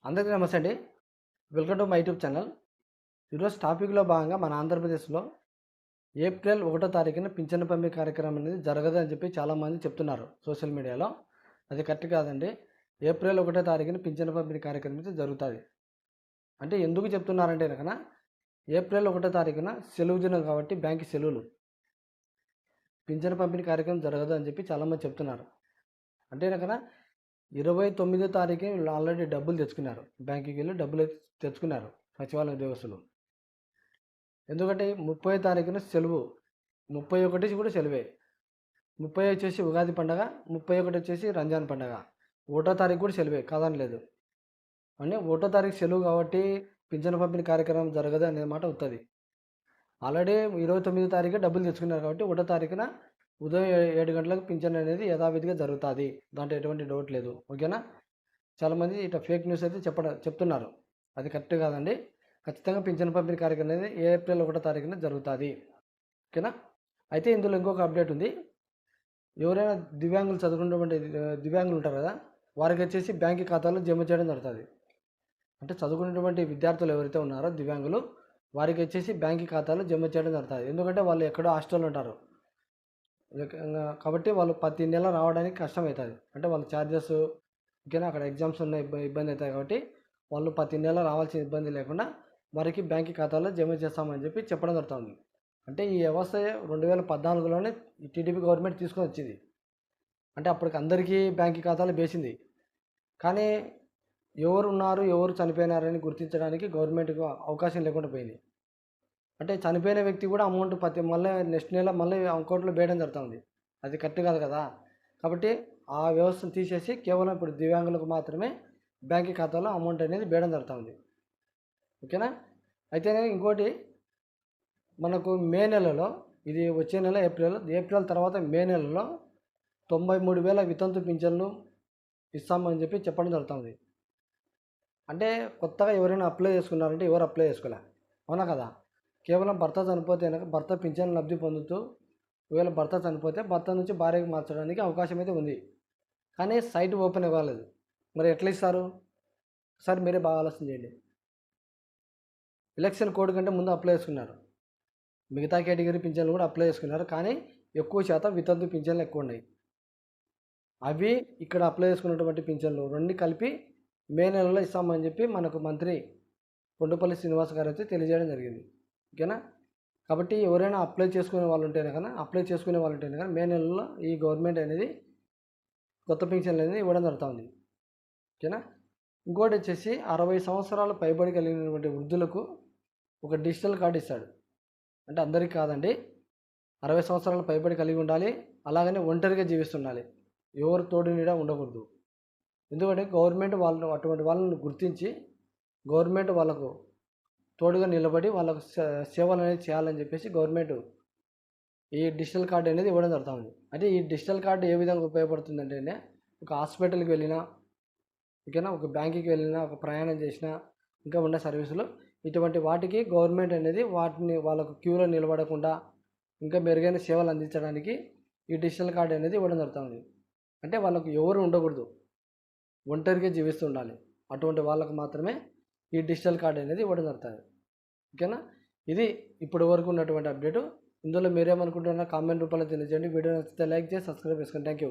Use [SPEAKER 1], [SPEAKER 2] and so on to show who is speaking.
[SPEAKER 1] అందరికీ నమస్తే అండి. Welcome to my YouTube channel. ఈరోజు టాపిక్లో భాగంగా మన ఆంధ్రప్రదేశ్లో ఏప్రిల్ 1వ తారీఖున పింఛను పంపిణీ కార్యక్రమం అనేది జరగదని చెప్పి చాలామంది చెప్తున్నారు సోషల్ మీడియాలో. అది కరెక్ట్ కాదండి. ఏప్రిల్ 1వ తారీఖున పింఛను పంపిణీ కార్యక్రమం అయితే జరుగుతుంది. అంటే ఎందుకు చెప్తున్నారంటే కనుక ఏప్రిల్ 1వ తారీఖున సెలవు దినం కాబట్టి బ్యాంక్ సెలవులు, పింఛను పంపిణీ కార్యక్రమం జరగదు అని చెప్పి చాలామంది చెప్తున్నారు. అంటే కనుక 29వ తారీఖు వీళ్ళు ఆల్రెడీ డబ్బులు తెచ్చుకున్నారు, బ్యాంకుకి వెళ్ళి డబ్బులు అయితే తెచ్చుకున్నారు సచివాలయ ఉద్యోగస్తులు. ఎందుకంటే 30వ తారీఖున సెలవు, 31 కూడా సెలవే. 30 వచ్చేసి ఉగాది పండగ, 31 వచ్చేసి రంజాన్ పండగ, 1వ తారీఖు కూడా సెలవే కాదనలేదు. అంటే 1వ తారీఖు సెలవు కాబట్టి పింఛను పంపిణీ కార్యక్రమం జరగదు అనే మాట వస్తుంది. ఆల్రెడీ 29వ తారీఖు డబ్బులు తెచ్చుకున్నారు కాబట్టి 1వ తారీఖున ఉదయం 7 గంటలకు పింఛన్ అనేది యథావిధిగా జరుగుతుంది. దాంట్లో ఎటువంటి డౌట్ లేదు. ఓకేనా? చాలామంది ఇట్లా ఫేక్ న్యూస్ అయితే చెప్తున్నారు. అది కరెక్ట్ కాదండి. ఖచ్చితంగా పింఛన్ పంపిణీ కార్యక్రమం అనేది ఏప్రిల్ 1వ తారీఖున జరుగుతుంది. ఓకేనా? అయితే ఇందులో ఇంకొక అప్డేట్ ఉంది. ఎవరైనా దివ్యాంగులు చదువుకున్నటువంటి దివ్యాంగులు ఉంటారు కదా, వారికి వచ్చేసి బ్యాంక్ ఖాతాలో జమ చేయడం జరుగుతుంది. అంటే చదువుకున్నటువంటి విద్యార్థులు ఎవరైతే ఉన్నారో దివ్యాంగులు, వారికి వచ్చేసి బ్యాంక్ ఖాతాలో జమ చేయడం జరుగుతుంది. ఎందుకంటే వాళ్ళు ఎక్కడో హాస్టల్లో ఉంటారు కాబట్టి వాళ్ళు ప్రతి నెల రావడానికి కష్టమవుతుంది. అంటే వాళ్ళ ఛార్జెస్, ఓకేనా, అక్కడ ఎగ్జామ్స్ ఉన్న ఇబ్బంది అవుతాయి కాబట్టి వాళ్ళు ప్రతి నెల రావాల్సిన ఇబ్బంది లేకుండా వారికి బ్యాంక్ ఖాతాలో జమ చేస్తామని చెప్పి చెప్పడం జరుగుతుంది. అంటే ఈ వ్యవస్థ 2014లోనే టీడీపీ గవర్నమెంట్ తీసుకొని వచ్చింది. అంటే అప్పటికి అందరికీ బ్యాంక్ ఖాతాలో వేసింది. కానీ ఎవరు ఉన్నారు, ఎవరు చనిపోయినారని గుర్తించడానికి గవర్నమెంట్కి అవకాశం లేకుండా పోయింది. అంటే చనిపోయిన వ్యక్తి కూడా అమౌంట్ మళ్ళీ నెక్స్ట్ నెల మళ్ళీ అకౌంట్లో వేయడం జరుగుతుంది. అది కరెక్ట్ కాదు కదా. కాబట్టి ఆ వ్యవస్థను తీసేసి కేవలం ఇప్పుడు దివ్యాంగులకు మాత్రమే బ్యాంక్ ఖాతాలో అమౌంట్ అనేది వేయడం జరుగుతుంది. ఓకేనా? అయితే ఇంకోటి, మనకు మే నెలలో, ఇది వచ్చే నెల ఏప్రిల్ తర్వాత మే నెలలో 93,000 వితంతు పింఛన్లు ఇస్తామని చెప్పి చెప్పడం జరుగుతుంది. అంటే కొత్తగా ఎవరైనా అప్లై చేసుకున్నారంటే ఎవరు అప్లై చేసుకోలే, అవునా కదా? కేవలం భర్త చనిపోతే భర్త పింఛన్ లబ్ధి పొందుతూ, ఒకవేళ భర్త చనిపోతే భర్త నుంచి భార్యకు మార్చడానికి అవకాశం అయితే ఉంది. కానీ సైట్ ఓపెన్ ఇవ్వలేదు. మరి ఎట్లా ఇస్తారు? ఒకసారి మీరే బాగా ఆలోచన చేయండి. ఎలక్షన్ కోడ్ కంటే ముందు అప్లై చేసుకున్నారు. మిగతా కేటగిరీ పింఛన్లు కూడా అప్లై చేసుకున్నారు. కానీ ఎక్కువ శాతం వితంతు పింఛన్లు ఎక్కువ ఉన్నాయి. అవి ఇక్కడ అప్లై చేసుకున్నటువంటి పింఛన్లు రెండు కలిపి మే నెలలో ఇస్తామని చెప్పి మనకు మంత్రి కొండపల్లి శ్రీనివాస్ గారు అయితే తెలియజేయడం జరిగింది. ఓకేనా? కాబట్టి ఎవరైనా అప్లై చేసుకునే వాళ్ళు ఉంటేనే కానీ మే నెలలో ఈ గవర్నమెంట్ అనేది కొత్త పింఛన్లు అనేది ఇవ్వడం జరుగుతుంది. ఓకేనా? ఇంకోటి వచ్చేసి 60 సంవత్సరాలు పైబడి కలిగినటువంటి వృద్ధులకు ఒక డిజిటల్ కార్డు ఇస్తాడు. అంటే అందరికీ కాదండి, 60 సంవత్సరాలు పైబడి కలిగి ఉండాలి, అలాగనే ఒంటరిగా జీవిస్తుండాలి, ఎవరు తోడు నీడ ఉండకూడదు. ఎందుకంటే గవర్నమెంట్ అటువంటి వాళ్ళని గుర్తించి గవర్నమెంట్ వాళ్ళకు తోడుగా నిలబడి వాళ్ళకు సేవలు అనేది చేయాలని చెప్పేసి గవర్నమెంట్ ఈ డిజిటల్ కార్డు అనేది ఇవ్వడం జరుగుతుంది. అంటే ఈ డిజిటల్ కార్డు ఏ విధంగా ఉపయోగపడుతుందంటే, ఒక హాస్పిటల్కి వెళ్ళినా, ఓకేనా, ఒక బ్యాంకుకి వెళ్ళినా, ఒక ప్రయాణం చేసినా, ఇంకా ఉన్న సర్వీసులు, ఇటువంటి వాటికి గవర్నమెంట్ అనేది వాళ్ళకు క్యూలో నిలబడకుండా ఇంకా మెరుగైన సేవలు అందించడానికి ఈ డిజిటల్ కార్డు అనేది ఇవ్వడం జరుగుతుంది. అంటే వాళ్ళకు ఎవరు ఉండకూడదు, ఒంటరిగా జీవిస్తుండాలి, అటువంటి వాళ్ళకు మాత్రమే ఈ డిజిటల్ కార్డు అనేది ఇవ్వడం జరుగుతుంది. ఓకేనా? ఇది ఇప్పటి వరకు ఉన్నటువంటి అప్డేటు. ఇందులో మీరేమనుకుంటున్నారో కామెంట్ రూపంలో తెలియజేయండి. వీడియో నచ్చితే లైక్ చేసి సబ్స్క్రైబ్ చేసుకోండి. Thank you.